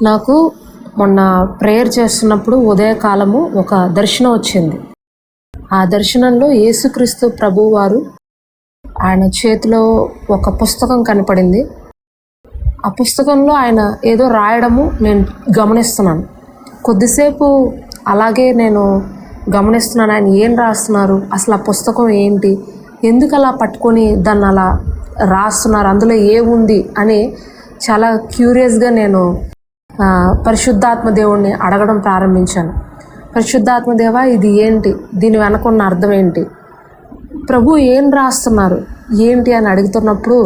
నాకు మొన్న ప్రేయర్ చేస్తున్నప్పుడు ఉదయకాలము ఒక దర్శనం వచ్చింది. ఆ దర్శనంలో యేసుక్రీస్తు ప్రభువు వారు ఆయన చేతిలో ఒక పుస్తకం కనపడింది. ఆ పుస్తకంలో ఆయన ఏదో రాయడము నేను గమనిస్తున్నాను. కొద్దిసేపు అలాగే నేను గమనిస్తున్నాను, ఆయన ఏం రాస్తున్నారు, అసలు ఆ పుస్తకం ఏంటి, ఎందుకు అలా పట్టుకొని దాన్ని అలా రాస్తున్నారు, అందులో ఏముంది అని చాలా క్యూరియస్గా నేను పరిశుద్ధాత్మ దేవుణ్ణి అడగడం ప్రారంభించాను. పరిశుద్ధాత్మ దేవ, ఇది ఏంటి, దీని వెనకున్న అర్థం ఏంటి, ప్రభు ఏం రాస్తున్నారు ఏంటి అని అడుగుతున్నప్పుడు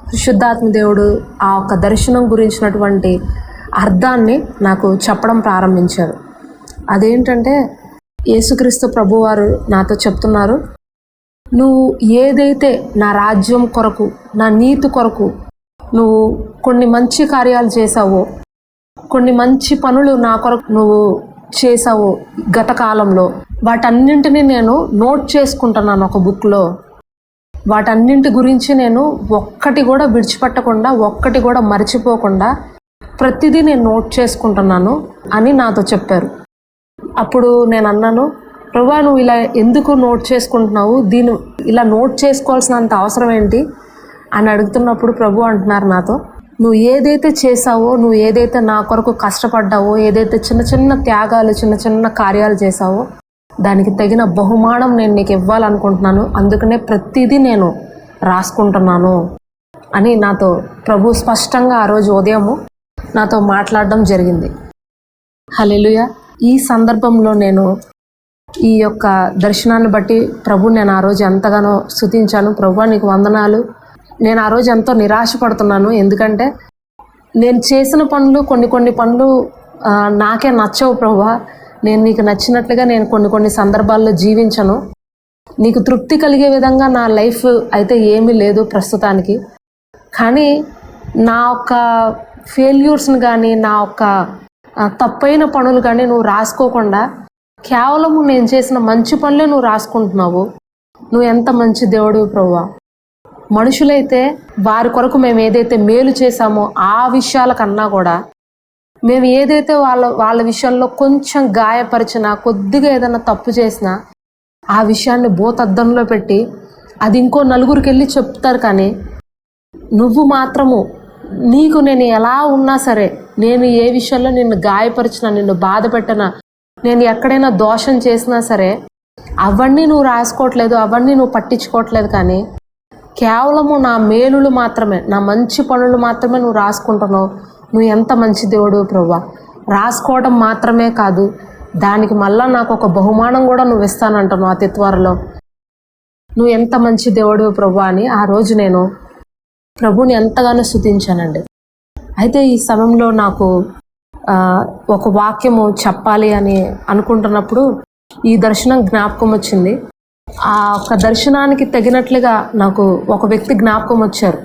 పరిశుద్ధాత్మ దేవుడు ఆ ఒక్క దర్శనం గురించినటువంటి అర్థాన్ని నాకు చెప్పడం ప్రారంభించారు. అదేంటంటే, యేసుక్రీస్తు ప్రభువారు నాతో చెప్తున్నారు, నువ్వు ఏదైతే నా రాజ్యం కొరకు, నా నీతి కొరకు నువ్వు కొన్ని మంచి కార్యాలు చేసావో, కొన్ని మంచి పనులు నా కొరకు నువ్వు చేసావు గత కాలంలో, వాటన్నింటినీ నేను నోట్ చేసుకుంటున్నాను ఒక బుక్లో. వాటన్నింటి గురించి నేను ఒక్కటి కూడా విడిచిపెట్టకుండా, ఒక్కటి కూడా మర్చిపోకుండా ప్రతిదీ నేను నోట్ చేసుకుంటున్నాను అని నాతో చెప్పారు. అప్పుడు నేను అన్నాను, ప్రభువా, నువ్వు ఇలా ఎందుకు నోట్ చేసుకుంటున్నావు, దీన్ని ఇలా నోట్ చేసుకోవాల్సినంత అవసరం ఏంటి అని అడుగుతున్నప్పుడు ప్రభు అంటున్నారు నాతో, నువ్వు ఏదైతే చేసావో, నువ్వు ఏదైతే నా కొరకు కష్టపడ్డావో, ఏదైతే చిన్న చిన్న త్యాగాలు, చిన్న చిన్న కార్యాలు చేసావో, దానికి తగిన బహుమానం నేను నీకు ఇవ్వాలనుకుంటున్నాను, అందుకనే ప్రతిదీ నేను రాసుకుంటున్నాను అని నాతో ప్రభు స్పష్టంగా ఆ రోజు ఉదయము నాతో మాట్లాడడం జరిగింది. హల్లెలూయా. ఈ సందర్భంలో నేను ఈ యొక్క దర్శనాన్ని బట్టి ప్రభు నేను ఆ రోజు ఎంతగానో స్తుతించాను. ప్రభువా, నీకు వందనాలు. నేను ఆ రోజు ఎంతో నిరాశపడుతున్నాను, ఎందుకంటే నేను చేసిన పనులు కొన్ని పనులు నాకే నచ్చవు ప్రభువా. నేను నీకు నచ్చినట్లుగా నేను కొన్ని సందర్భాల్లో జీవించను. నీకు తృప్తి కలిగే విధంగా నా లైఫ్ అయితే ఏమీ లేదు ప్రస్తుతానికి. కానీ నా యొక్క ఫెయిల్యూర్స్ని కానీ, నా యొక్క తప్పైన పనులు కానీ నువ్వు రాసుకోకుండా కేవలము నేను చేసిన మంచి పనులే నువ్వు రాసుకుంటున్నావు. నువ్వు ఎంత మంచి దేవుడివి ప్రభువా. మనుషులైతే వారి కొరకు మేము ఏదైతే మేలు చేశామో ఆ విషయాల కన్నా కూడా మేము ఏదైతే వాళ్ళ విషయంలో కొంచెం గాయపరిచినా, కొద్దిగా ఏదైనా తప్పు చేసినా ఆ విషయాన్ని భూతద్దంలో పెట్టి అది ఇంకో నలుగురికి వెళ్ళి చెప్తారు. కానీ నువ్వు మాత్రము నీకు నేను ఎలా ఉన్నా సరే, నేను ఏ విషయంలో నిన్ను గాయపరిచినా, నిన్ను బాధ పెట్టినా, నేను ఎక్కడైనా దోషం చేసినా సరే అవన్నీ నువ్వు రాసుకోవట్లేదు, అవన్నీ నువ్వు పట్టించుకోవట్లేదు. కానీ కేవలము నా మేలులు మాత్రమే, నా మంచి పనులు మాత్రమే నువ్వు రాసుకుంటున్నావు. నువ్వు ఎంత మంచి దేవుడు ప్రభువా. రాసుకోవడం మాత్రమే కాదు, దానికి మళ్ళా నాకు ఒక బహుమానం కూడా నువ్వు ఇస్తానంటున్నావు అతి త్వరలో. నువ్వు ఎంత మంచి దేవుడు ప్రభువా అని ఆ రోజు నేను ప్రభుని ఎంతగానో స్తుతించానండి. అయితే ఈ సమయంలో నాకు ఒక వాక్యము చెప్పాలి అని అనుకుంటున్నప్పుడు ఈ దర్శనం జ్ఞాపకం వచ్చింది. ఆ ఒక దర్శనానికి తగినట్లుగా నాకు ఒక వ్యక్తి జ్ఞాపకం వచ్చారు.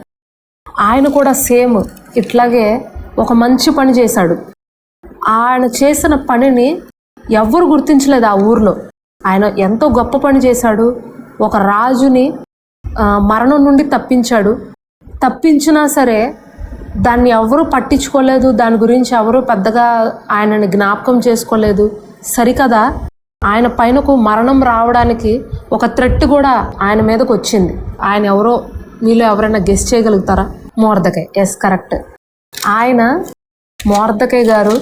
ఆయన కూడా సేమ్ ఇట్లాగే ఒక మంచి పని చేశాడు. ఆయన చేసిన పనిని ఎవ్వరు గుర్తించలేదు ఆ ఊర్లో. ఆయన ఎంతో గొప్ప పని చేశాడు. ఒక రాజుని మరణం నుండి తప్పించినా సరే దాన్ని ఎవరూ పట్టించుకోలేదు, దాని గురించి ఎవరూ పెద్దగా ఆయనని జ్ఞాపకం చేసుకోలేదు. సరికదా, ఆయన పైనకు మరణం రావడానికి ఒక థ్రెట్ కూడా ఆయన మీదకు వచ్చింది. ఆయన ఎవరో మీలో ఎవరైనా గెస్ చేయగలుగుతారా? మొర్దెకై. Yes, correct. ఆయన మొర్దెకై గారు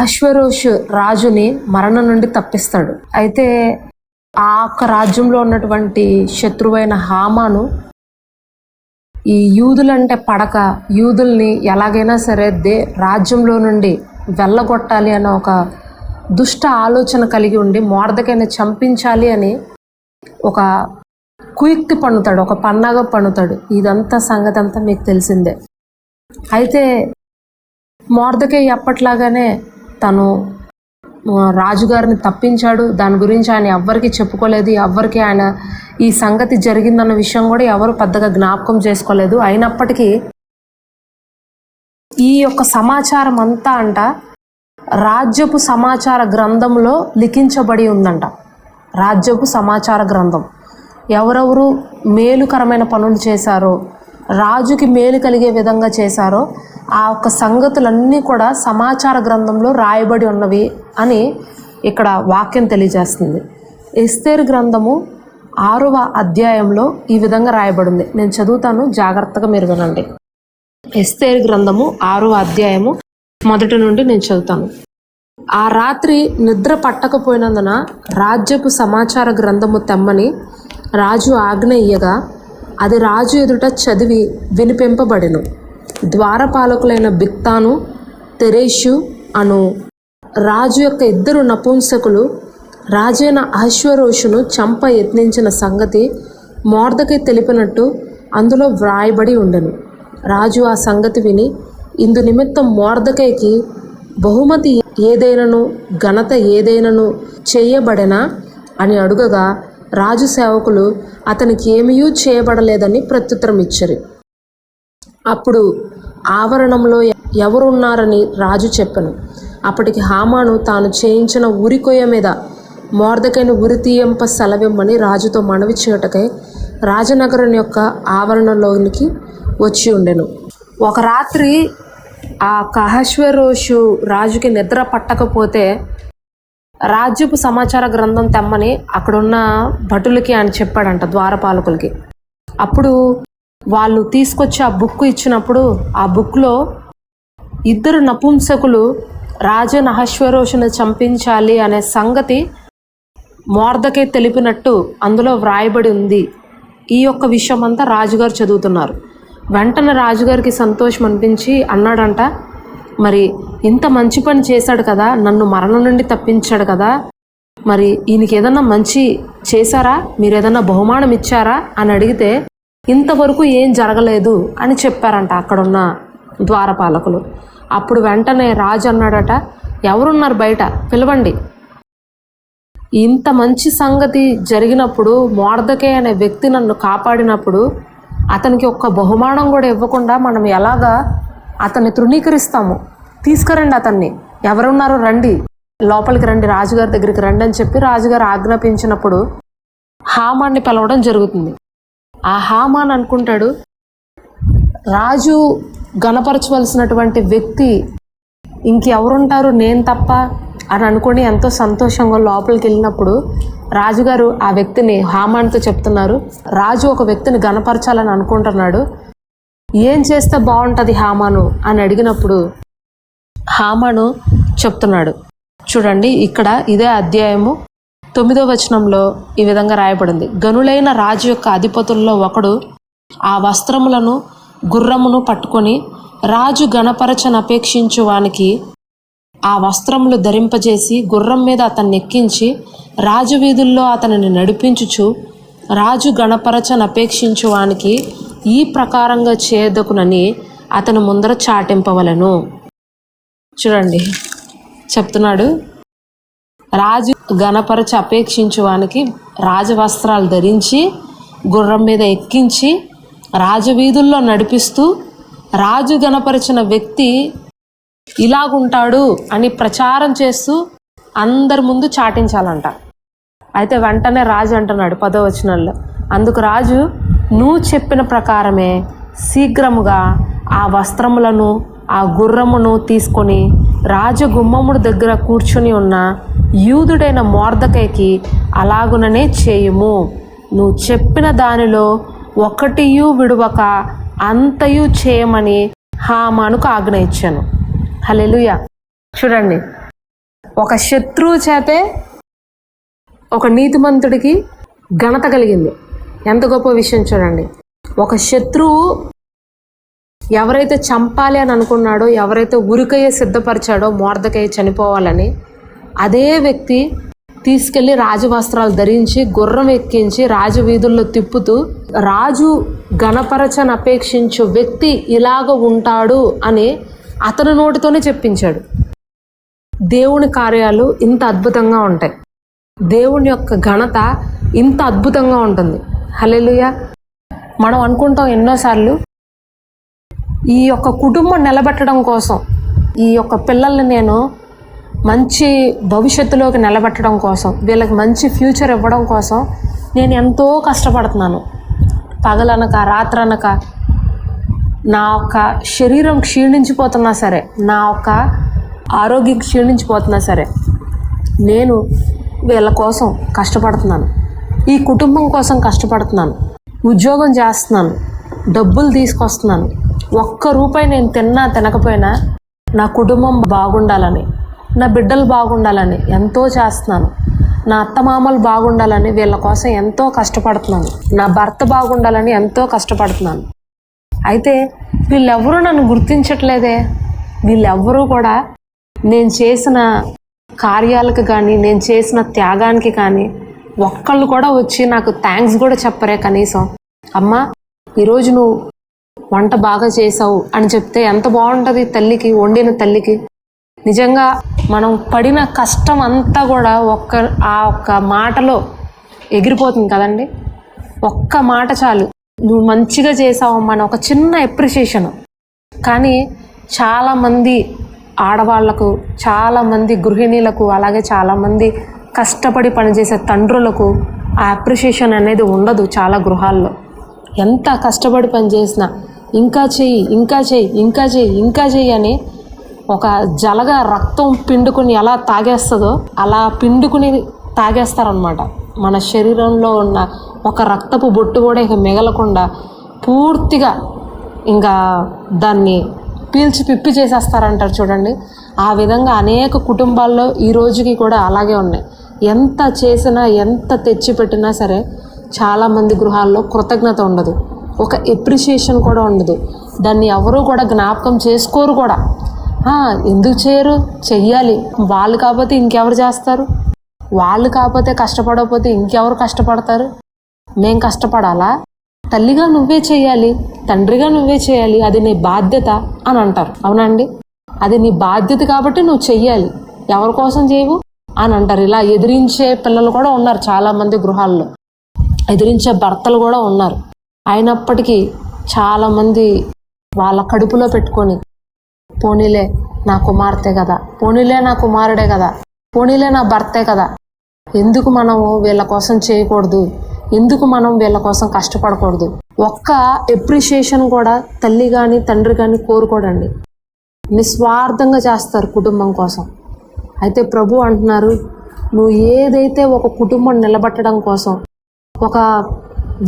అశ్వేరోషు రాజుని మరణం నుండి తప్పిస్తాడు. అయితే ఆ ఒక్క రాజ్యంలో ఉన్నటువంటి శత్రువైన హామాను ఈ యూదులంటే పడక, యూదుల్ని ఎలాగైనా సరే రాజ్యంలో నుండి వెళ్ళగొట్టాలి అన్న ఒక దుష్ట ఆలోచన కలిగి ఉండి మొర్దెకైని చంపించాలి అని ఒక కుయుక్తి పన్నుతాడు, ఒక పన్నాగ పన్నుతాడు. ఇదంతా సంగతి అంతా మీకు తెలిసిందే. అయితే మొర్దెకై ఎప్పట్లాగానే తను రాజుగారిని తప్పించాడు. దాని గురించి ఆయన ఎవ్వరికి చెప్పుకోలేదు. ఎవ్వరికి ఆయన ఈ సంగతి జరిగిందన్న విషయం కూడా ఎవరు పెద్దగా జ్ఞాపకం చేసుకోలేదు. అయినప్పటికీ ఈ యొక్క సమాచారం అంతా రాజ్యపు సమాచార గ్రంథంలో లిఖించబడి ఉందంట. రాజ్యపు సమాచార గ్రంథం ఎవరెవరు మేలుకరమైన పనులు చేశారో, రాజుకి మేలు కలిగే విధంగా చేశారో ఆ యొక్క సంగతులన్నీ కూడా సమాచార గ్రంథంలో రాయబడి ఉన్నవి అని ఇక్కడ వాక్యం తెలియజేస్తుంది. ఎస్తేరు గ్రంథము 6వ అధ్యాయంలో ఈ విధంగా రాయబడింది. నేను చదువుతాను, జాగ్రత్తగా మీరు వినండి. ఎస్తేరు గ్రంథము 6వ అధ్యాయము మొదటి నుండి నేను చదువుతాను. ఆ రాత్రి నిద్ర పట్టకపోయినందున రాజ్యపు సమాచార గ్రంథము తెమ్మని రాజు ఆజ్ఞ ఇయ్యగా అది రాజు ఎదుట చదివి వినిపింపబడెను. ద్వారపాలకులైన బిక్తాను, తెరేషు అను రాజు యొక్క 2 నపుంసకులు రాజైన అహష్వేరోషును చంప యత్నించిన సంగతి మొర్దెకై తెలిపినట్టు అందులో వ్రాయబడి ఉండెను. రాజు ఆ సంగతి విని, ఇందు నిమిత్తం మొర్దెకైకి బహుమతి ఏదైనను ఘనత ఏదైనను చేయబడెనా అని అడుగగా రాజు సేవకులు అతనికి ఏమీ చేయబడలేదని ప్రత్యుత్తరం ఇచ్చారు. అప్పుడు ఆవరణంలో ఎవరున్నారని రాజు చెప్పెను. అప్పటికి హామాను తాను చేయించిన ఉరికొయ్య మీద మొర్దెకైను ఉరి తీయంప సెలవిమ్మని రాజుతో మనవి చేయుటకై రాజనగరం యొక్క ఆవరణలోనికి వచ్చి ఉండెను. ఒక రాత్రి ఆ అహష్వేరోషు రాజుకి నిద్ర పట్టకపోతే రాజ్యపు సమాచార గ్రంథం తెమ్మని అక్కడున్న భటులకి ఆయన చెప్పాడంట, ద్వారపాలకులకి. అప్పుడు వాళ్ళు తీసుకొచ్చి ఆ బుక్ ఇచ్చినప్పుడు ఆ బుక్లో 2 నపుంసకులు రాజైన అహష్వేరోషును చంపించాలి అనే సంగతి మొర్దెకై తెలిపినట్టు అందులో వ్రాయబడి ఉంది. ఈ యొక్క విషయం అంతా రాజుగారు చదువుతున్నారు. వెంటనే రాజుగారికి సంతోషం అనిపించి అన్నాడంట, మరి ఇంత మంచి పని చేశాడు కదా, నన్ను మరణం నుండి తప్పించాడు కదా, మరి ఈయనకి ఏదన్నా మంచి చేశారా, మీరు ఏదన్నా బహుమానం ఇచ్చారా అని అడిగితే ఇంతవరకు ఏం జరగలేదు అని చెప్పారంట అక్కడున్న ద్వారపాలకులు. అప్పుడు వెంటనే రాజు అన్నాడట, ఎవరున్నారు బయట, పిలవండి. ఇంత మంచి సంగతి జరిగినప్పుడు మొర్దెకై అనే వ్యక్తి నన్ను కాపాడినప్పుడు అతనికి ఒక్క బహుమానం కూడా ఇవ్వకుండా మనం ఎలాగా అతన్ని తృణీకరిస్తాము? తీసుకురండి అతన్ని, ఎవరున్నారో రండి, లోపలికి రండి, రాజుగారి దగ్గరికి రండి అని చెప్పి రాజుగారు ఆజ్ఞాపించినప్పుడు హామాన్ని పిలవడం జరుగుతుంది. ఆ హామాన్ అనుకుంటాడు, రాజు గణపరచవలసినటువంటి వ్యక్తి ఇంకెవరుంటారు నేను తప్ప అని అనుకుని ఎంతో సంతోషంగా లోపలికి వెళ్ళినప్పుడు రాజుగారు ఆ వ్యక్తిని హామాన్తో చెప్తున్నారు, రాజు ఒక వ్యక్తిని గణపరచాలని అనుకుంటున్నాడు, ఏం చేస్తే బాగుంటుంది హామాను అని అడిగినప్పుడు హామాను చెప్తున్నాడు. చూడండి, ఇక్కడ ఇదే అధ్యాయము 9వ వచనంలో ఈ విధంగా రాయబడింది. గనులైన రాజు యొక్క అధిపతుల్లో ఒకడు ఆ వస్త్రములను గుర్రమును పట్టుకొని రాజు గణపరచను అపేక్షించు వానికి ఆ వస్త్రములు ధరింపజేసి గుర్రం మీద అతన్ని ఎక్కించి రాజవీధుల్లో అతనిని నడిపించుచు రాజు గణపరచను అపేక్షించు వానికి ఈ ప్రకారంగా చేయదకునని అతని ముందర చాటింపవలను. చూడండి చెప్తున్నాడు, రాజు గణపరచ అపేక్షించు వానికి రాజవస్త్రాలు ధరించి గుర్రం మీద ఎక్కించి రాజవీధుల్లో నడిపిస్తూ రాజు గణపరిచిన వ్యక్తి ఇలాగుంటాడు అని ప్రచారం చేస్తూ అందరి ముందు చాటించాలంట. అయితే వెంటనే రాజు అంటున్నాడు 10వ వచనంలో, అందుకు రాజు, నువ్వు చెప్పిన ప్రకారమే శీఘ్రముగా ఆ వస్త్రములను ఆ గుర్రమును తీసుకొని రాజగుమ్మముడు దగ్గర కూర్చుని ఉన్న యూదుడైన మొర్దెకైకి అలాగుననే చేయుము. నువ్వు చెప్పిన దానిలో ఒకటియు విడువక అంతయు చేయమని హామానుకు ఆజ్ఞ ఇచ్చాను. హల్లెలూయా. చూడండి, ఒక శత్రువు చేతే ఒక నీతిమంతుడికి ఘనత కలిగింది. ఎంత గొప్ప విషయం చూడండి. ఒక శత్రువు ఎవరైతే చంపాలి అని అనుకున్నాడో, ఎవరైతే ఉరికయ్య సిద్ధపరిచాడో మొర్దెకై చనిపోవాలని, అదే వ్యక్తి తీసుకెళ్ళి రాజవస్త్రాలు ధరించి గుర్రం ఎక్కించి రాజవీధుల్లో తిప్పుతూ రాజు గణపరచను అపేక్షించు వ్యక్తి ఇలాగ ఉంటాడు అని అతని నోటితోనే చెప్పించాడు. దేవుని కార్యాలు ఇంత అద్భుతంగా ఉంటాయి. దేవుని యొక్క ఘనత ఇంత అద్భుతంగా ఉంటుంది. హల్లెలూయా. మనం అనుకుంటాం ఎన్నోసార్లు, ఈ యొక్క కుటుంబం నిలబెట్టడం కోసం, ఈ యొక్క పిల్లల్ని నేను మంచి భవిష్యత్తులోకి నిలబెట్టడం కోసం, వీళ్ళకి మంచి ఫ్యూచర్ ఇవ్వడం కోసం నేను ఎంతో కష్టపడుతున్నాను. పగలనక రాత్రనక నా యొక్క శరీరం క్షీణించిపోతున్నా సరే, నా యొక్క ఆరోగ్యం క్షీణించిపోతున్నా సరే, నేను వీళ్ళ కోసం కష్టపడుతున్నాను, ఈ కుటుంబం కోసం కష్టపడుతున్నాను, ఉద్యోగం చేస్తున్నాను, డబ్బులు తీసుకొస్తున్నాను, ఒక్క రూపాయి నేను తినకపోయినా నా కుటుంబం బాగుండాలని, నా బిడ్డలు బాగుండాలని ఎంతో చేస్తున్నాను, నా అత్తమామలు బాగుండాలని వీళ్ళ కోసం ఎంతో కష్టపడుతున్నాను, నా భర్త బాగుండాలని ఎంతో కష్టపడుతున్నాను. అయితే వీళ్ళెవ్వరూ నన్ను గుర్తించట్లేదే, వీళ్ళెవ్వరూ కూడా నేను చేసిన కార్యాలకు కానీ, నేను చేసిన త్యాగానికి కానీ ఒక్కళ్ళు కూడా వచ్చి నాకు థ్యాంక్స్ కూడా చెప్పరే కనీసం. అమ్మా ఈరోజు నువ్వు వంట బాగా చేసావు అని చెప్తే ఎంత బాగుంటుంది తల్లికి, వండిన తల్లికి. నిజంగా మనం పడిన కష్టం అంతా కూడా ఆ ఒక్క మాటలో ఎగిరిపోతుంది కదండి. ఒక్క మాట చాలు, నువ్వు మంచిగా చేసావమ్మా అని ఒక చిన్న అప్రిషియేషన్. కానీ చాలామంది ఆడవాళ్లకు, చాలామంది గృహిణీలకు, అలాగే చాలామంది కష్టపడి పనిచేసే తండ్రులకు ఆ అప్రిషియేషన్ అనేది ఉండదు. చాలా గృహాల్లో ఎంత కష్టపడి పనిచేసినా ఇంకా చెయ్యి, ఇంకా చెయ్యి, ఇంకా చెయ్యి, ఇంకా చెయ్యి అని ఒక జలగా రక్తం పిండుకుని ఎలా తాగేస్తుందో అలా పిండుకుని తాగేస్తారనమాట. మన శరీరంలో ఉన్న ఒక రక్తపు బొట్టు కూడా ఇక మిగలకుండా పూర్తిగా ఇంకా దాన్ని పీల్చి పిప్పి చేసేస్తారంటారు చూడండి. ఆ విధంగా అనేక కుటుంబాల్లో ఈ రోజుకి కూడా అలాగే ఉన్నాయి. ఎంత చేసినా, ఎంత తెచ్చిపెట్టినా సరే చాలామంది గృహాల్లో కృతజ్ఞత ఉండదు, ఒక ఎప్రిషియేషన్ కూడా ఉండదు. దాన్ని ఎవరూ కూడా జ్ఞాపకం చేసుకోరు కూడా. ఎందుకు చేయరు? చెయ్యాలి. వాళ్ళు కాకపోతే ఇంకెవరు చేస్తారు? వాళ్ళు కాకపోతే కష్టపడకపోతే ఇంకెవరు కష్టపడతారు? మేం కష్టపడాలా? తల్లిగా నువ్వే చేయాలి, తండ్రిగా నువ్వే చేయాలి, అది నీ బాధ్యత అని అంటారు. అవునండి, అది నీ బాధ్యత కాబట్టి నువ్వు చెయ్యాలి, ఎవరి కోసం చేయవు అని అంటారు. ఇలా ఎదిరించే పిల్లలు కూడా ఉన్నారు చాలామంది గృహాల్లో, ఎదిరించే భర్తలు కూడా ఉన్నారు. అయినప్పటికీ చాలామంది వాళ్ళ కడుపులో పెట్టుకొని పోనీలే నా కుమార్తె కదా, పోనీలే నా కుమారుడే కదా, పోనీలే నా భర్తే కదా, ఎందుకు మనము వీళ్ళ కోసం చేయకూడదు, ఎందుకు మనం వీళ్ళ కోసం కష్టపడకూడదు? ఒక్క ఎప్రిషియేషన్ కూడా తల్లి కానీ తండ్రి కానీ కోరుకోడండి. నిస్వార్థంగా చేస్తారు కుటుంబం కోసం. అయితే ప్రభు అంటున్నారు, నువ్వు ఏదైతే ఒక కుటుంబం నిలబెట్టడం కోసం, ఒక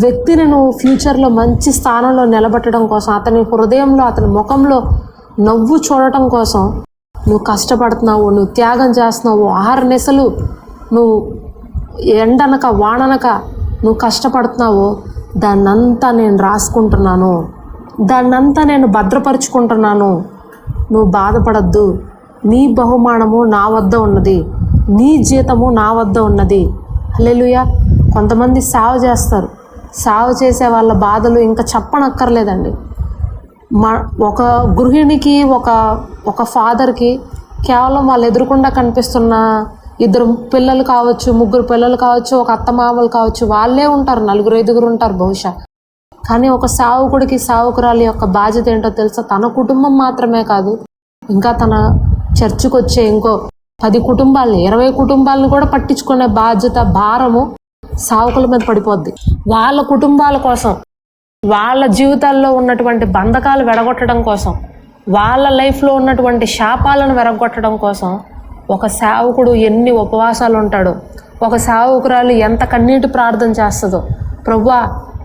వ్యక్తిని నువ్వు ఫ్యూచర్లో మంచి స్థానంలో నిలబెట్టడం కోసం, అతని హృదయంలో, అతని ముఖంలో నవ్వు చూడటం కోసం నువ్వు కష్టపడుతున్నావు, నువ్వు త్యాగం చేస్తున్నావు, ఆహారనిశలు నువ్వు ఎండనక వాననక నువ్వు కష్టపడుతున్నావు, దాన్నంతా నేను రాసుకుంటున్నాను, దాన్నంతా నేను భద్రపరుచుకుంటున్నాను. నువ్వు బాధపడద్దు, నీ బహుమానము నా వద్ద ఉన్నది, నీ జీతము నా వద్ద ఉన్నది. హల్లెలూయా. కొంతమంది సేవ చేస్తారు, సేవ చేసే వాళ్ళ బాధలు ఇంకా చెప్పనక్కర్లేదండి. ఒక గృహిణికి, ఒక ఫాదర్కి కేవలం వాళ్ళు ఎదురుకుండా కనిపిస్తున్న 2 పిల్లలు కావచ్చు, 3 పిల్లలు కావచ్చు, ఒక అత్తమామలు కావచ్చు, వాళ్ళే ఉంటారు, 4-5 ఉంటారు బహుశా. కానీ ఒక సేవకుడికి, సేవకురాలి యొక్క బాధ్యత ఏంటో తెలుసా? తన కుటుంబం మాత్రమే కాదు, ఇంకా తన చర్చికి వచ్చే ఇంకో 10 కుటుంబాలని, 20 కుటుంబాలను కూడా పట్టించుకునే బాధ్యత, భారము సేవకుల మీద పడిపోద్ది. వాళ్ళ కుటుంబాల కోసం, వాళ్ళ జీవితాల్లో ఉన్నటువంటి బంధకాలు వెడగొట్టడం కోసం, వాళ్ళ లైఫ్లో ఉన్నటువంటి శాపాలను వెరగొట్టడం కోసం ఒక సేవకుడు ఎన్ని ఉపవాసాలు ఉంటాడో, ఒక సేవకురాలు ఎంత కన్నీటి ప్రార్థన చేస్తుందో. ప్రభువా,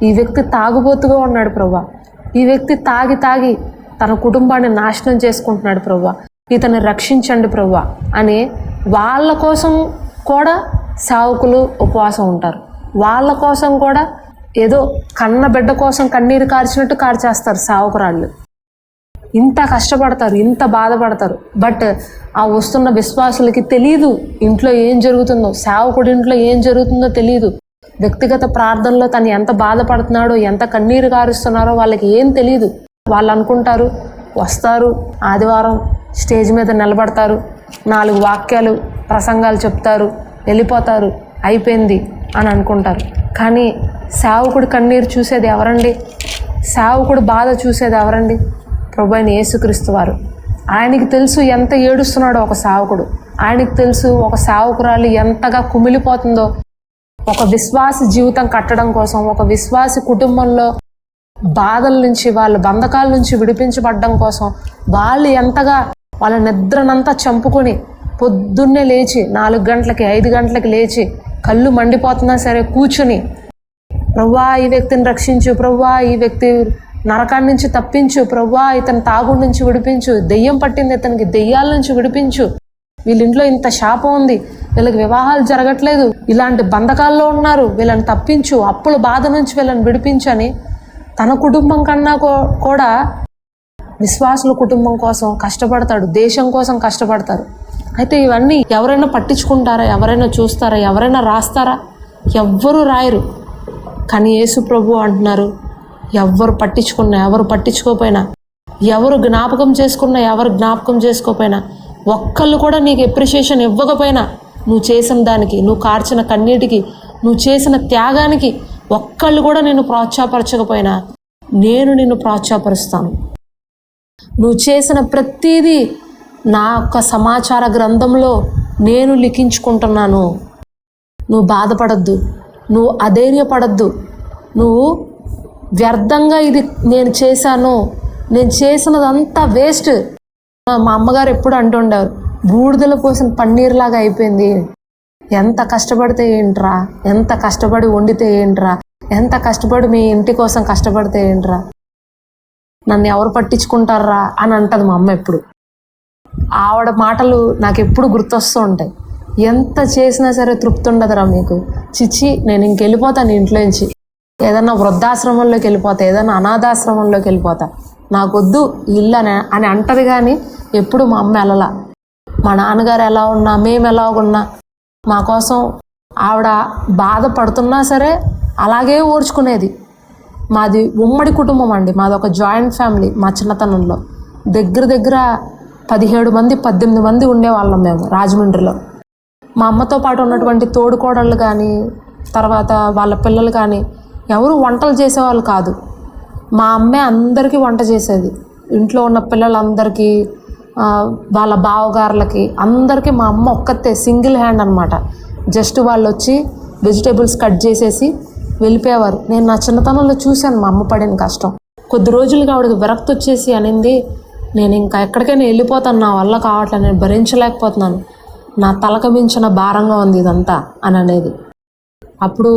ఈ వ్యక్తి తాగుబోతుగా ఉన్నాడు ప్రభువా, ఈ వ్యక్తి తాగి తన కుటుంబాన్ని నాశనం చేసుకుంటున్నాడు ప్రభువా, ఇతన్ని రక్షించండి ప్రభువా అని వాళ్ళ కోసం కూడా సేవకులు ఉపవాసం ఉంటారు. వాళ్ళ కోసం కూడా ఏదో కన్న బిడ్డ కోసం కన్నీరు కార్చినట్టు కార్చేస్తారు సేవకురాళ్ళు. ఇంత కష్టపడతారు, ఇంత బాధపడతారు. బట్ ఆ వస్తున్న విశ్వాసులకి తెలియదు ఇంట్లో ఏం జరుగుతుందో, సేవకుడి ఇంట్లో ఏం జరుగుతుందో తెలియదు. వ్యక్తిగత ప్రార్థనలో తను ఎంత బాధపడుతున్నాడో, ఎంత కన్నీరు కారుస్తున్నారో వాళ్ళకి ఏం తెలియదు. వాళ్ళు అనుకుంటారు, వస్తారు, ఆదివారం స్టేజ్ మీద నిలబడతారు, 4 వాక్యాలు ప్రసంగాలు చెప్తారు, వెళ్ళిపోతారు, అయిపోయింది అని అనుకుంటారు. కానీ సేవకుడు కన్నీరు చూసేది ఎవరండి? సేవకుడు బాధ చూసేది ఎవరండి? ప్రభువైన యేసుక్రీస్తు వారు. ఆయనకి తెలుసు ఎంత ఏడుస్తున్నాడో ఒక సేవకుడు, ఆయనకి తెలుసు ఒక సేవకురాలు ఎంతగా కుమిలిపోతుందో. ఒక విశ్వాసి జీవితం కట్టడం కోసం, ఒక విశ్వాసి కుటుంబంలో బాధల నుంచి, వాళ్ళ బంధకాల నుంచి విడిపించబడ్డం కోసం వాళ్ళు ఎంతగా వాళ్ళ నిద్రనంతా చంపుకొని పొద్దున్నే లేచి 4 గంటలకి 5 గంటలకి లేచి కళ్ళు మండిపోతున్నా సరే కూర్చుని, ప్రభువా ఈ వ్యక్తిని రక్షించు, ప్రభువా ఈ వ్యక్తి నరకాన్ని నుంచి తప్పించు, ప్రభువా ఇతను తాగుడు నుంచి విడిపించు, దెయ్యం పట్టింది ఇతనికి, దెయ్యాల నుంచి విడిపించు, వీళ్ళ ఇంట్లో ఇంత శాపం ఉంది, వీళ్ళకి వివాహాలు జరగట్లేదు, ఇలాంటి బంధకాల్లో ఉన్నారు, వీళ్ళని తప్పించు, అప్పుల బాధ నుంచి వీళ్ళని విడిపించని తన కుటుంబం కన్నా కూడా విశ్వాసుల కుటుంబం కోసం కష్టపడతాడు, దేశం కోసం కష్టపడతారు. అయితే ఇవన్నీ ఎవరైనా పట్టించుకుంటారా, ఎవరైనా చూస్తారా, ఎవరైనా రాస్తారా? ఎవ్వరూ రాయరు. కానీ యేసు ప్రభు అంటున్నారు, ఎవరు పట్టించుకున్నా, ఎవరు పట్టించుకోపోయినా, ఎవరు జ్ఞాపకం చేసుకున్నా, ఎవరు జ్ఞాపకం చేసుకోపోయినా, ఒక్కళ్ళు కూడా నీకు ఎప్రిషియేషన్ ఇవ్వకపోయినా, నువ్వు చేసిన దానికి, నువ్వు కార్చిన కన్నీటికి, నువ్వు చేసిన త్యాగానికి ఒక్కళ్ళు కూడా నేను ప్రోత్సాహపరచకపోయినా నేను నిన్ను ప్రోత్సాహపరుస్తాను. నువ్వు చేసిన ప్రతిదీ నా యొక్క సమాచార గ్రంథంలో నేను లిఖించుకుంటున్నాను. నువ్వు బాధపడద్దు, నువ్వు అధైర్యపడద్దు, నువ్వు వ్యర్థంగా ఇది నేను చేశాను, నేను చేసినదంతా వేస్ట్. మా అమ్మగారు ఎప్పుడు అంటుండేవారు, బూడిదల పోసిన పన్నీర్లాగా అయిపోయింది, ఎంత కష్టపడితే ఏంట్రా, ఎంత కష్టపడి వండితే ఏంట్రా, ఎంత కష్టపడి మీ ఇంటి కోసం కష్టపడితే ఏంట్రా, నన్ను ఎవరు పట్టించుకుంటారా అని అంటది మా అమ్మ ఎప్పుడు. ఆవిడ మాటలు నాకు ఎప్పుడు గుర్తొస్తూ ఉంటాయి. ఎంత చేసినా సరే తృప్తి ఉండదురా మీకు, చిచ్చి నేను ఇంకెళ్ళిపోతాను ఇంట్లోంచి, ఏదన్నా వృద్ధాశ్రమంలోకి వెళ్ళిపోతా, ఏదన్నా అనాథాశ్రమంలోకి వెళ్ళిపోతా, నాకొద్దు ఇల్లు అని అంటది. కానీ ఎప్పుడు మా అమ్మ వెళ్ళలా. మా నాన్నగారు ఎలా ఉన్నా, మేము ఎలా ఉన్నా మా కోసం ఆవిడ బాధపడుతున్నా సరే అలాగే ఓర్చుకునేది. మాది ఉమ్మడి కుటుంబం అండి, మాది ఒక జాయింట్ ఫ్యామిలీ. మా చిన్నతనంలో దగ్గర 17 మంది 18 మంది ఉండేవాళ్ళం మేము రాజమండ్రిలో. మా అమ్మతో పాటు ఉన్నటువంటి తోడుకోడళ్ళు కానీ, తర్వాత వాళ్ళ పిల్లలు కానీ ఎవరు వంటలు చేసేవాళ్ళు కాదు. మా అమ్మే అందరికీ వంట చేసేది. ఇంట్లో ఉన్న పిల్లలందరికీ, వాళ్ళ బావగారులకి అందరికీ మా అమ్మ ఒక్కతే సింగిల్ హ్యాండ్ అనమాట. జస్ట్ వాళ్ళు వచ్చి వెజిటేబుల్స్ కట్ చేసేసి వెళ్ళిపోయేవారు. నేను నా చిన్నతనంలో చూశాను మా అమ్మ పడిన కష్టం. కొద్ది రోజులుగా ఆవిడకి విరక్తి వచ్చేసి అనింది, నేను ఇంకా ఎక్కడికైనా వెళ్ళిపోతాను, నా వల్ల కావట్లేదు, నేను భరించలేకపోతున్నాను, నా తలకు మించిన భారంగా ఉంది ఇదంతా అని అనేది. అప్పుడు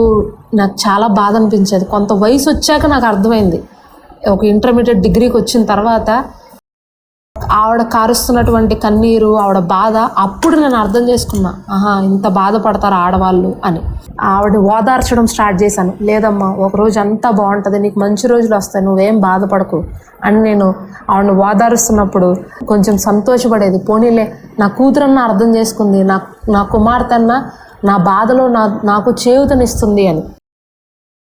నాకు చాలా బాధ అనిపించేది. కొంత వయసు వచ్చాక నాకు అర్థమైంది, ఒక ఇంటర్మీడియట్ డిగ్రీకి వచ్చిన తర్వాత ఆవిడ కారుస్తున్నటువంటి కన్నీరు, ఆవిడ బాధ, అప్పుడు నేను అర్థం చేసుకున్నా, ఆహా ఇంత బాధపడతారు ఆడవాళ్ళు అని. ఆవిడ ఓదార్చడం స్టార్ట్ చేశాను. లేదమ్మా, ఒకరోజు అంతా బాగుంటుంది, నీకు మంచి రోజులు వస్తాయి, నువ్వేం బాధపడకు అని నేను ఆవిడని ఓదారుస్తున్నప్పుడు కొంచెం సంతోషపడేది. పోనీలే నా కూతురన్నా అర్థం చేసుకుంది, నా కుమార్తె అన్న నా బాధలో నాకు చేయూతనిస్తుంది అని.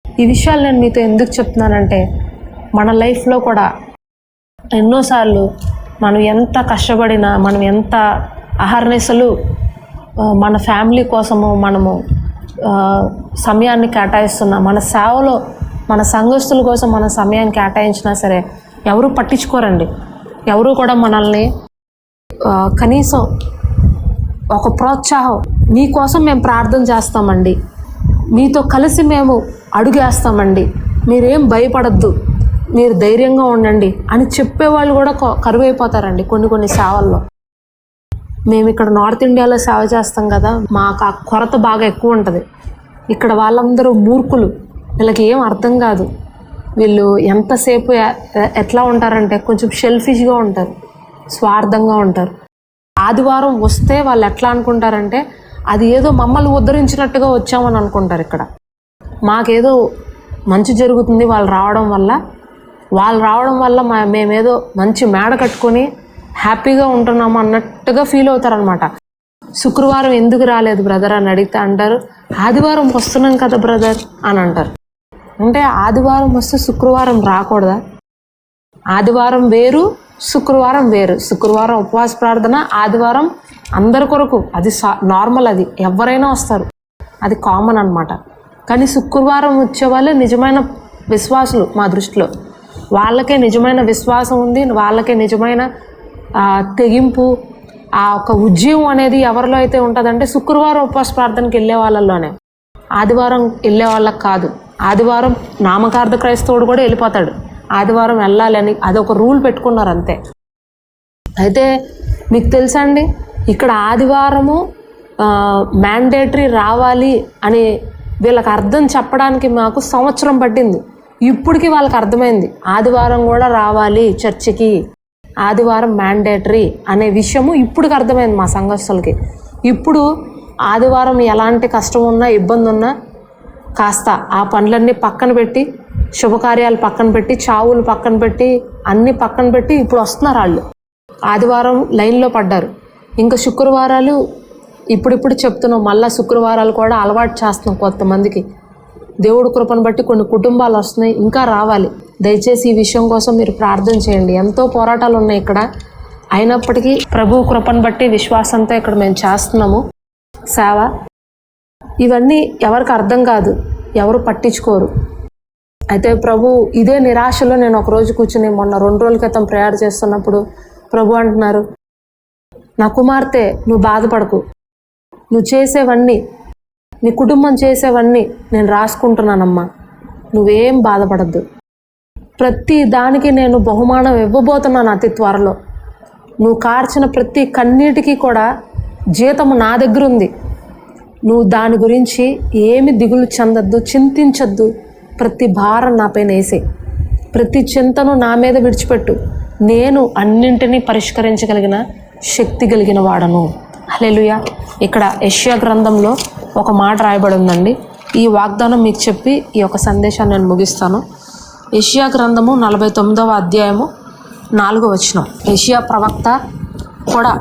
ఈ విషయాలు నేను మీతో ఎందుకు చెప్తున్నానంటే, మన లైఫ్లో కూడా ఎన్నోసార్లు మనం ఎంత కష్టపడినా, మనం ఎంత అహర్నిశలు మన ఫ్యామిలీ కోసము మనము సమయాన్ని కేటాయిస్తున్నా, మన సేవలో మన సంఘస్థుల కోసం మన సమయాన్ని కేటాయించినా సరే ఎవరు పట్టించుకోరండి. ఎవరు కూడా మనల్ని కనీసం ఒక ప్రోత్సాహం, మీకోసం మేము ప్రార్థన చేస్తామండి, మీతో కలిసి మేము అడుగేస్తామండి, మీరేం భయపడద్దు, మీరు ధైర్యంగా ఉండండి అని చెప్పేవాళ్ళు కూడా కరువైపోతారండి కొన్ని సేవల్లో. మేము ఇక్కడ నార్త్ ఇండియాలో సేవ చేస్తాం కదా, మాకు ఆ కొరత బాగా ఎక్కువ ఉంటుంది. ఇక్కడ వాళ్ళందరూ మూర్ఖులు, వీళ్ళకి ఏం అర్థం కాదు. వీళ్ళు ఎంతసేపు ఎట్లా ఉంటారంటే కొంచెం షెల్ఫిష్గా ఉంటారు, స్వార్థంగా ఉంటారు. ఆదివారం వస్తే వాళ్ళు ఎట్లా అనుకుంటారంటే అది ఏదో మమ్మల్ని ఉద్ధరించినట్టుగా వచ్చామని అనుకుంటారు. ఇక్కడ మాకేదో మంచి జరుగుతుంది వాళ్ళు రావడం వల్ల మేమేదో మంచి మేడ కట్టుకొని హ్యాపీగా ఉంటున్నాము అన్నట్టుగా ఫీల్ అవుతారనమాట. శుక్రవారం ఎందుకు రాలేదు బ్రదర్ అని అడిగితే అంటారు, ఆదివారం వస్తున్నాం కదా బ్రదర్ అని అంటారు. అంటే ఆదివారం వస్తే శుక్రవారం రాకూడదా? ఆదివారం వేరు, శుక్రవారం వేరు. శుక్రవారం ఉపవాస ప్రార్థన, ఆదివారం అందరి కొరకు, అది నార్మల్, అది ఎవరైనా వస్తారు, అది కామన్ అనమాట. కానీ శుక్రవారం వచ్చే వాళ్ళే నిజమైన విశ్వాసులు మా దృష్టిలో. వాళ్ళకే నిజమైన విశ్వాసం ఉంది, వాళ్ళకే నిజమైన తెగింపు, ఆ ఒక ఉద్యమం అనేది ఎవరిలో అయితే ఉంటుందంటే శుక్రవారం ఉపవాస ప్రార్థనకి వెళ్ళే వాళ్ళలోనే, ఆదివారం వెళ్ళే వాళ్ళకి కాదు. ఆదివారం నామకార్థ క్రైస్తవుడు కూడా వెళ్ళిపోతాడు, ఆదివారం వెళ్ళాలి అని అదొక రూల్ పెట్టుకున్నారు అంతే. అయితే మీకు తెలుసా అండి, ఇక్కడ ఆదివారము మ్యాండేటరీ రావాలి అని వీళ్ళకి అర్థం చెప్పడానికి మాకు సంవత్సరం పట్టింది. ఇప్పటికి వాళ్ళకి అర్థమైంది ఆదివారం కూడా రావాలి చర్చికి, ఆదివారం మ్యాండేటరీ అనే విషయము ఇప్పటికి అర్థమైంది మా సంఘస్థులకి. ఇప్పుడు ఆదివారం ఎలాంటి కష్టం ఉన్నా ఇబ్బంది ఉన్నా కాస్త ఆ పనులన్నీ పక్కన పెట్టి, శుభకార్యాలు పక్కన పెట్టి, చావులు పక్కన పెట్టి, అన్నీ పక్కన పెట్టి ఇప్పుడు వస్తున్నారు వాళ్ళు. ఆదివారం లైన్లో పడ్డారు. ఇంకా శుక్రవారాలు ఇప్పుడిప్పుడు చెప్తున్నాం, మళ్ళీ శుక్రవారాలు కూడా అలవాటు చేస్తున్నాం కొంతమందికి. దేవుడు కృపను బట్టి కొన్ని కుటుంబాలు వస్తున్నాయి, ఇంకా రావాలి. దయచేసి ఈ విషయం కోసం మీరు ప్రార్థన చేయండి. ఎంతో పోరాటాలు ఉన్నాయి ఇక్కడ, అయినప్పటికీ ప్రభు కృపను బట్టి విశ్వాసంతో ఇక్కడ మేము చేస్తున్నాము సేవ. ఇవన్నీ ఎవరికి అర్థం కాదు, ఎవరు పట్టించుకోరు. అయితే ప్రభు ఇదే నిరాశలో నేను ఒకరోజు కూర్చుని మొన్న 2 రోజుల క్రితం ప్రేయర్ చేస్తున్నప్పుడు ప్రభు అంటున్నారు, నా కుమార్తె నువ్వు బాధపడకు, నువ్వు చేసేవన్నీ, నీ కుటుంబం చేసేవన్నీ నేను రాసుకుంటున్నానమ్మా, నువ్వేం బాధపడద్దు. ప్రతి దానికి నేను బహుమానం ఇవ్వబోతున్నాను అతి త్వరలో. నువ్వు కార్చిన ప్రతి కన్నీటికి కూడా జీతము నా దగ్గర ఉంది. నువ్వు దాని గురించి ఏమి దిగులు చెందద్దు, చింతించద్దు. ప్రతి భారం నా పైన వేసే, ప్రతి చింతను నా మీద విడిచిపెట్టు. నేను అన్నింటినీ పరిష్కరించగలిగిన శక్తి కలిగిన వాడను. హల్లెలూయా. ఇక్కడ యెషయా గ్రంథంలో ఒక మాట రాయబడి ఉందండి. ఈ వాగ్దానం మీకు చెప్పి ఈ యొక్క సందేశాన్ని నేను ముగిస్తాను. యెషయా గ్రంథము 49వ అధ్యాయము 4వ వచనం. యెషయా ప్రవక్త కూడా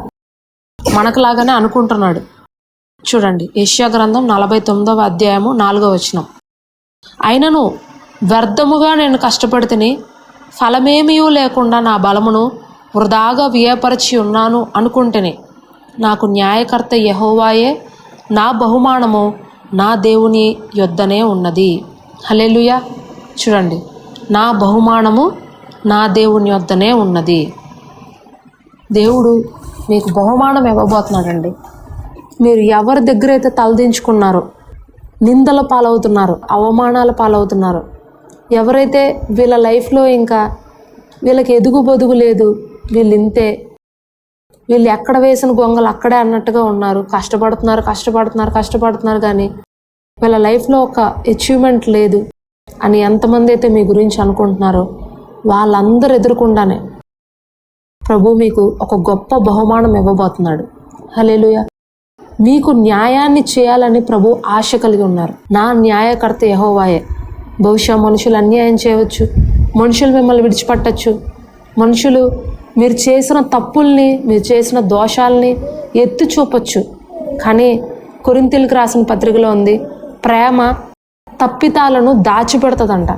మనకులాగానే అనుకుంటున్నాడు. చూడండి, యెషయా గ్రంథం 49వ అధ్యాయము 4వ వచనం. అయినను వ్యర్థముగా నేను కష్టపడితిని, ఫలమేమీ లేకుండా నా బలమును వృధాగా వ్యయపరిచి ఉన్నాను అనుకుంటేనే. నాకు న్యాయకర్త యెహోవాయే, నా బహుమానము నా దేవుని యొద్దనే ఉన్నది. హల్లెలూయా. చూడండి, నా బహుమానము నా దేవుని యొద్దనే ఉన్నది. దేవుడు మీకు బహుమానం ఇవ్వబోతున్నాడండి. మీరు ఎవరి దగ్గర అయితే తలదించుకున్నారో, నిందల పాలవుతున్నారు, అవమానాల పాలవుతున్నారు, ఎవరైతే వీళ్ళ లైఫ్లో ఇంకా వీళ్ళకి ఎదుగు బొదుగు లేదు, వీళ్ళు ఇంతే, వీళ్ళు ఎక్కడ వేసిన గొంగలు అక్కడే అన్నట్టుగా ఉన్నారు, కష్టపడుతున్నారు కానీ వీళ్ళ లైఫ్లో ఒక అచీవ్మెంట్ లేదు అని ఎంతమంది అయితే మీ గురించి అనుకుంటున్నారో వాళ్ళందరూ ఎదుర్కొండానే ప్రభు మీకు ఒక గొప్ప బహుమానం ఇవ్వబోతున్నాడు. హల్లెలూయా. మీకు న్యాయాన్ని చేయాలని ప్రభు ఆశ కలిగి ఉన్నారు. నా న్యాయకర్త యెహోవాయే. బహుశా మనుషులు అన్యాయం చేయవచ్చు, మనుషులు మిమ్మల్ని విడిచిపెట్టచ్చు, మనుషులు మీరు చేసిన తప్పుల్ని, మీరు చేసిన దోషాలని ఎత్తి చూపచ్చు. కానీ కొరింథీయులకు రాసిన పత్రికలో ఉంది, ప్రేమ తప్పితాలను దాచిపెడుతుందంట,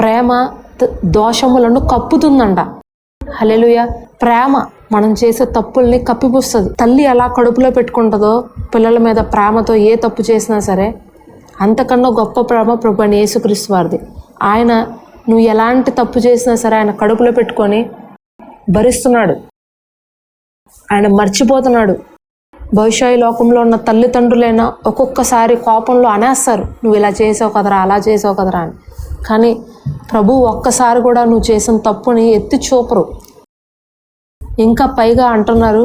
ప్రేమ దోషములను కప్పుతుందంట. హల్లెలూయా. ప్రేమ మనం చేసే తప్పుల్ని కప్పిపుస్తుంది. తల్లి ఎలా కడుపులో పెట్టుకుంటుందో పిల్లల మీద ప్రేమతో ఏ తప్పు చేసినా సరే, అంతకన్నా గొప్ప ప్రేమ ప్రభు అయిన యేసుక్రీస్తు వారిది. ఆయన నువ్వు ఎలాంటి తప్పు చేసినా సరే ఆయన కడుపులో పెట్టుకొని భరిస్తున్నాడు, ఆయన మర్చిపోతున్నాడు. బహుశా ఈ లోకంలో ఉన్న తల్లిదండ్రులైనా ఒక్కొక్కసారి కోపంలో అనేస్తారు, నువ్వు ఇలా చేసావు కదరా, అలా చేసావు కదరా అని. కానీ ప్రభు ఒక్కసారి కూడా నువ్వు చేసిన తప్పుని ఎత్తి చూపరు. ఇంకా పైగా అంటున్నారు,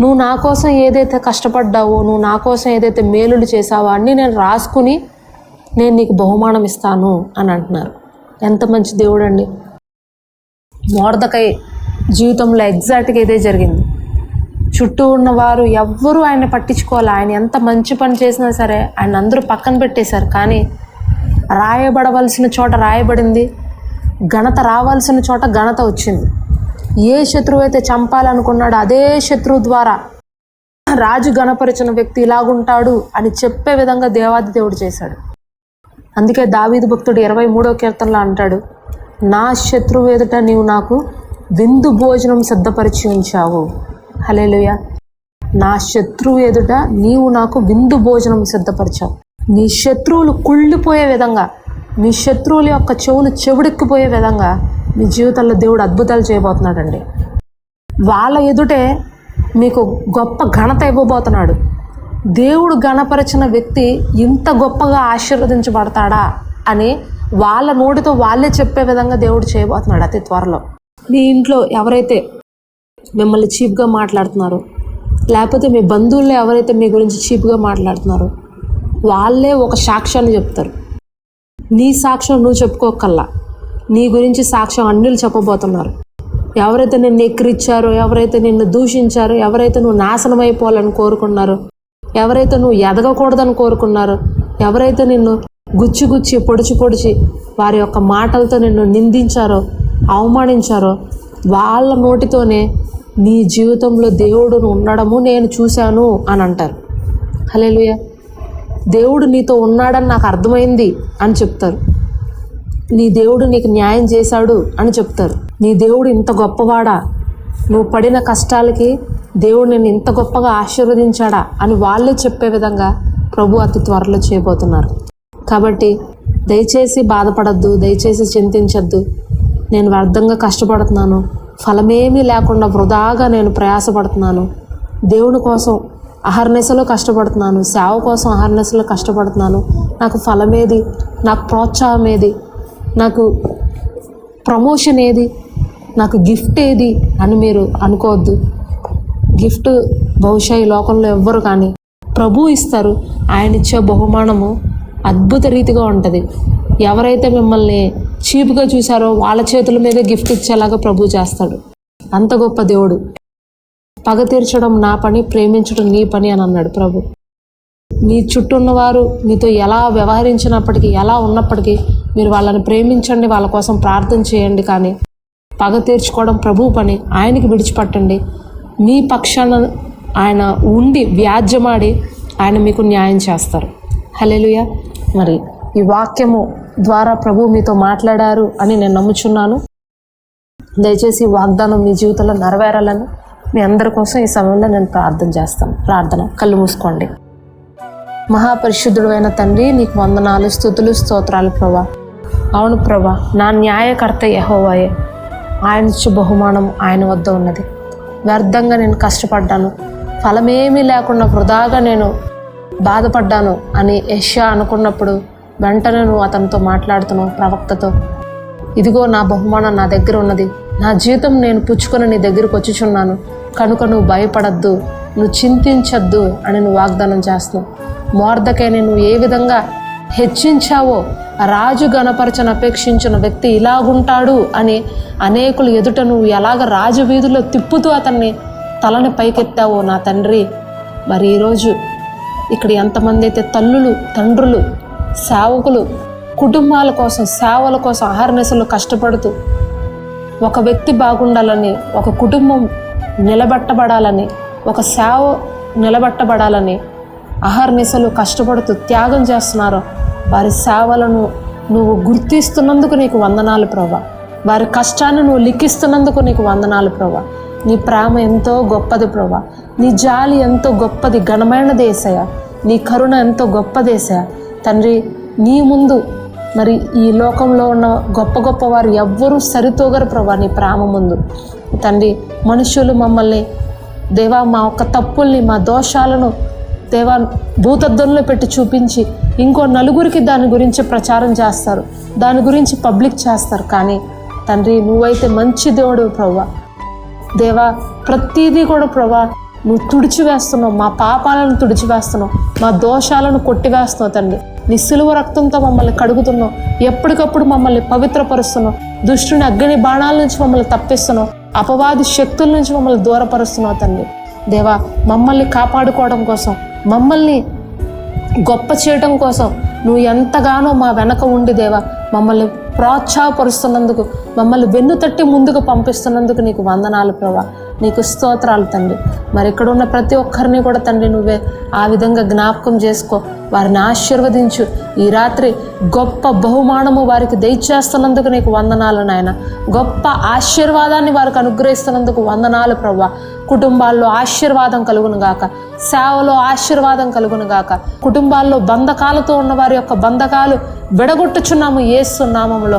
నువ్వు నా కోసం ఏదైతే కష్టపడ్డావో, నువ్వు నా కోసం ఏదైతే మేలులు చేసావో అన్నీ నేను రాసుకుని నేను నీకు బహుమానం ఇస్తాను అని అంటున్నారు. ఎంత మంచి దేవుడు అండి. మొర్దెకై జీవితంలో ఎగ్జాక్ట్గా ఇదే జరిగింది. చుట్టూ ఉన్నవారు ఎవ్వరూ ఆయన పట్టించుకోవాలి. ఆయన ఎంత మంచి పని చేసినా సరే ఆయన అందరూ పక్కన పెట్టేశారు. కానీ రాయబడవలసిన చోట రాయబడింది, ఘనత రావాల్సిన చోట ఘనత వచ్చింది. ఏ శత్రువు అయితే చంపాలనుకున్నాడో అదే శత్రువు ద్వారా రాజు గణపరిచిన వ్యక్తి ఇలాగుంటాడు అని చెప్పే విధంగా దేవాది దేవుడు చేశాడు. అందుకే దావీదు భక్తుడు 23వ కీర్తనలో అంటాడు, నా శత్రువు ఎదుట నీవు నాకు విందు భోజనం సిద్ధపరిచి ఉంచావు. హల్లెలూయా. నా శత్రువు ఎదుట నీవు నాకు విందు భోజనం సిద్ధపరిచావు. నీ శత్రువులు కుళ్ళిపోయే విధంగా, మీ శత్రువుల యొక్క చెవులు చెవుడెక్కిపోయే విధంగా మీ జీవితంలో దేవుడు అద్భుతాలు చేయబోతున్నాడండి. వాళ్ళ ఎదుటే మీకు గొప్ప ఘనత ఇవ్వబోతున్నాడు. దేవుడు ఘనపరిచిన వ్యక్తి ఇంత గొప్పగా ఆశీర్వదించబడతాడా అని వాళ్ళ నోటితో వాళ్ళే చెప్పే విధంగా దేవుడు చేయబోతున్నాడు అతి త్వరలో. మీ ఇంట్లో ఎవరైతే మిమ్మల్ని చీప్గా మాట్లాడుతున్నారో, లేకపోతే మీ బంధువుల్లో ఎవరైతే మీ గురించి చీప్గా మాట్లాడుతున్నారో వాళ్ళే ఒక సాక్ష్యాన్ని చెప్తారు. నీ సాక్ష్యం నువ్వు చెప్పుకోకల్లా, నీ గురించి సాక్ష్యం అన్యులు చెప్పబోతున్నారు. ఎవరైతే నిన్ను ఎక్కిరిచ్చారో, ఎవరైతే నిన్ను దూషించారో, ఎవరైతే నువ్వు నాశనం అయిపోవాలని కోరుకున్నారో, ఎవరైతే నువ్వు ఎదగకూడదని కోరుకున్నారో, ఎవరైతే నిన్ను గుచ్చి పొడిచి వారి యొక్క మాటలతో నిన్ను నిందించారో, అవమానించారో వాళ్ళ నోటితోనే నీ జీవితంలో దేవుడు ఉండడము నేను చూశాను అని అంటారు. హల్లెలూయా. దేవుడు నీతో ఉన్నాడని నాకు అర్థమైంది అని చెప్తారు. నీ దేవుడు నీకు న్యాయం చేశాడు అని చెప్తారు. నీ దేవుడు ఇంత గొప్పవాడా, నువ్వు పడిన కష్టాలకి దేవుడు నిన్ను ఇంత గొప్పగా ఆశీర్వదించాడా అని వాళ్ళే చెప్పే విధంగా ప్రభు అతి త్వరలో చేయబోతున్నారు. కాబట్టి దయచేసి బాధపడద్దు, దయచేసి చింతించద్దు. నేను వ్యర్థంగా కష్టపడుతున్నాను, ఫలమేమీ లేకుండా వృధాగా నేను ప్రయాసపడుతున్నాను, దేవుని కోసం అహర్నిశలో కష్టపడుతున్నాను, సేవ కోసం అహర్నిశలో కష్టపడుతున్నాను, నాకు ఫలమేది, నాకు ప్రోత్సాహం ఏది, నాకు ప్రమోషన్ ఏది, నాకు గిఫ్ట్ ఏది అని మీరు అనుకోవద్దు. గిఫ్ట్ బహుశా ఈ లోకంలో ఎవ్వరు కానీ ప్రభు ఇస్తారు. ఆయన ఇచ్చే బహుమానము అద్భుత రీతిగా ఉంటుంది. ఎవరైతే మిమ్మల్ని చీప్గా చూశారో వాళ్ళ చేతుల మీదే గిఫ్ట్ ఇచ్చేలాగా ప్రభు చేస్తాడు. అంత గొప్ప దేవుడు. పగ తీర్చడం నా పని, ప్రేమించడం నీ పని అని అన్నాడు ప్రభు. మీ చుట్టూ ఉన్నవారు మీతో ఎలా వ్యవహరించినప్పటికీ, ఎలా ఉన్నప్పటికీ మీరు వాళ్ళని ప్రేమించండి, వాళ్ళ కోసం ప్రార్థన చేయండి. కానీ పగ తీర్చుకోవడం ప్రభు పని. ఆయనకి విడిచిపెట్టండి. మీ పక్షాన ఆయన ఉండి వ్యాజ్యమాడి ఆయన మీకు న్యాయం చేస్తారు. హల్లెలూయా. మరి ఈ వాక్యము ద్వారా ప్రభు మీతో మాట్లాడారు అని నేను నమ్ముచున్నాను. దయచేసి వాగ్దానం మీ జీవితంలో నెరవేరాలని మీ అందరి కోసం ఈ సమయంలో నేను ప్రార్థన చేస్తాను. ప్రార్థన. కళ్ళు మూసుకోండి. మహాపరిశుద్ధుడు అయిన తండ్రి, నీకు వందనాలు, స్తుతులు, స్తోత్రాలు ప్రభా. అవును ప్రభా, నా న్యాయకర్త యెహోవాయే. ఆయన ఇచ్చే బహుమానం ఆయన వద్ద ఉన్నది. వ్యర్థంగా నేను కష్టపడ్డాను, ఫలమేమీ లేకుండా వృధాగా నేను బాధపడ్డాను అని యెషయా అనుకున్నప్పుడు వెంటనే నువ్వు అతనితో మాట్లాడుతున్నావు, ప్రవక్తతో. ఇదిగో నా బహుమానం నా దగ్గర ఉన్నది, నా జీవితం నేను పుచ్చుకొని నీ దగ్గరికి వచ్చుచున్నాను, కనుక నువ్వు భయపడద్దు, నువ్వు చింతించద్దు అని నువ్వు వాగ్దానం చేస్తున్నావు. మొర్దెకైని నువ్వు ఏ విధంగా హెచ్చించావో, రాజు గణపరచను అపేక్షించిన వ్యక్తి ఇలాగుంటాడు అని అనేకులు ఎదుట నువ్వు ఎలాగ రాజు వీధుల్లో తిప్పుతూ అతన్ని తలని పైకెత్తావో నా తండ్రి, మరి ఈరోజు ఇక్కడ ఎంతమంది అయితే తల్లులు, తండ్రులు, సేవకులు కుటుంబాల కోసం, సేవల కోసం అహర్నిశలు కష్టపడుతూ ఒక వ్యక్తి బాగుండాలని, ఒక కుటుంబం నిలబెట్టబడాలని, ఒక సేవ నిలబెట్టబడాలని అహర్నిశలు కష్టపడుతూ త్యాగం చేస్తున్నారో వారి సేవలను నువ్వు గుర్తిస్తున్నందుకు నీకు వందనాలు ప్రభా. వారి కష్టాన్ని నువ్వు లిఖిస్తున్నందుకు నీకు వందనాలు ప్రభా. నీ ప్రేమ ఎంతో గొప్పది ప్రభా. నీ జాలి ఎంతో గొప్పది, ఘనమైన యేసయ్యా. నీ కరుణ ఎంతో గొప్పది యేసయ్యా. తండ్రి, నీ ముందు మరి ఈ లోకంలో ఉన్న గొప్ప గొప్ప వారు ఎవ్వరూ సరితూగరు ప్రభా నీ ప్రేమ ముందు. తండ్రి, మనుషులు మమ్మల్ని దేవా మా యొక్క తప్పుల్ని, మా దోషాలను దేవా భూతద్దంలో పెట్టి చూపించి ఇంకో నలుగురికి దాని గురించి ప్రచారం చేస్తారు, దాని గురించి పబ్లిక్ చేస్తారు. కానీ తండ్రి, నువ్వైతే మంచి దేవుడు ప్రభా. దేవా, ప్రతిదీ కూడా ప్రభా నువ్వు తుడిచివేస్తున్నావు, మా పాపాలను తుడిచివేస్తున్నావు, మా దోషాలను కొట్టివేస్తున్నావు తండ్రి. నీ సిలువ రక్తంతో మమ్మల్ని కడుగుతున్నావు, ఎప్పటికప్పుడు మమ్మల్ని పవిత్రపరుస్తున్నావు, దుష్టుని అగ్ని బాణాల నుంచి మమ్మల్ని తప్పిస్తున్నావు, అపవాది శక్తుల నుంచి మమ్మల్ని దూరపరుస్తున్నావు తండ్రి. దేవా, మమ్మల్ని కాపాడుకోవడం కోసం, మమ్మల్ని గొప్ప చేయడం కోసం నువ్వు ఎంతగానో మా వెనక ఉండి దేవా మమ్మల్ని ప్రోత్సాహపరుస్తున్నందుకు, మమ్మల్ని వెన్ను తట్టి ముందుకు పంపిస్తున్నందుకు నీకు వందనాలు ప్రభా. నీకు స్తోత్రాలు తండ్రి. మరి ఇక్కడ ఉన్న ప్రతి ఒక్కరిని కూడా తండ్రి నువ్వే ఆ విధంగా జ్ఞాపకం చేసుకో, వారిని ఆశీర్వదించు. ఈ రాత్రి గొప్ప బహుమానము వారికి దయచేస్తున్నందుకు నీకు వందనాలు నాయన. గొప్ప ఆశీర్వాదాన్ని వారికి అనుగ్రహిస్తున్నందుకు వందనాలు ప్రభా. కుటుంబాల్లో ఆశీర్వాదం కలుగును గాక, సేవలో ఆశీర్వాదం కలుగును గాక. కుటుంబాల్లో బంధకాలతో ఉన్న వారి యొక్క బంధకాలు విడగొట్టుచున్నాము యేసు నామములో,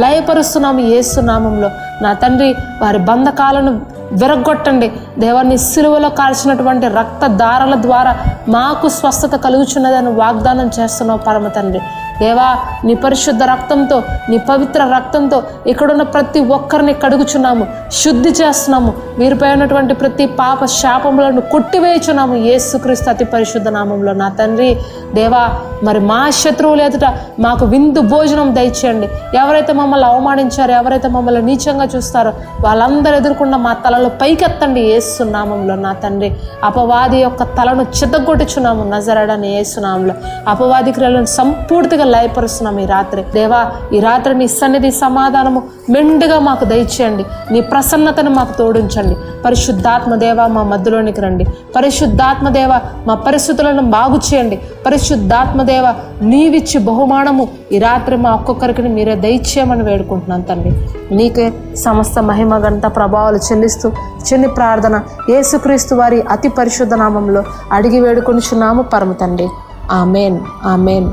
లయపరుస్తున్నాము యేసు నామములో. నా తండ్రి, వారి బంధకాలను విరగొట్టండి దేవా. నీ సిలువలో కాల్చినటువంటి రక్త దారాల ద్వారా మాకు స్వస్థత కలుగుచున్నదని వాగ్దానం చేస్తున్నావు పరమ తండ్రి. దేవా నీ పరిశుద్ధ రక్తంతో, నీ పవిత్ర రక్తంతో ఇక్కడున్న ప్రతి ఒక్కరిని కడుగుచున్నాము, శుద్ధి చేస్తున్నాము. వీరిపై ఉన్నటువంటి ప్రతి పాప శాపములను కొట్టివేయుచున్నాము యేసుక్రీస్తు అతి పరిశుద్ధ నామంలో. నా తండ్రి దేవా, మరి మా శత్రువులు ఎదుట మాకు విందు భోజనం దయచేయండి. ఎవరైతే మమ్మల్ని అవమానించారో, ఎవరైతే మమ్మల్ని నీచంగా చూస్తారో వాళ్ళందరూ ఎదుర్కొన్న మా తలలు పైకెత్తండి యేసు నామంలో. నా తండ్రి, అపవాది యొక్క తలను చితగొట్టుచున్నాము నజరేయుడైన యేసు నామంలో. అపవాది క్రియలను సంపూర్తిగా లయపరుస్తున్నాము ఈ రాత్రి. దేవా, ఈ రాత్రి నీ సన్నిధి సమాధానము మెండుగా మాకు దయచేయండి. నీ ప్రసన్నతను మాకు తోడించండి. పరిశుద్ధాత్మ దేవ మా మధ్యలోనికి రండి. పరిశుద్ధాత్మ దేవ మా పరిస్థితులను బాగు చేయండి. పరిశుద్ధాత్మ దేవ నీవిచ్చి బహుమానము ఈ రాత్రి మా ఒక్కొక్కరికి మీరే దయచేయమని వేడుకుంటున్నాను తండ్రి. నీకే సమస్త మహిమ ఘనత ప్రభావాలు చెల్లిస్తూ చిన్ని ప్రార్థన యేసుక్రీస్తు వారి అతి పరిశుద్ధ నామంలో అడిగి వేడుకొనిచున్నాము పరమ తండ్రి. Amen, amen.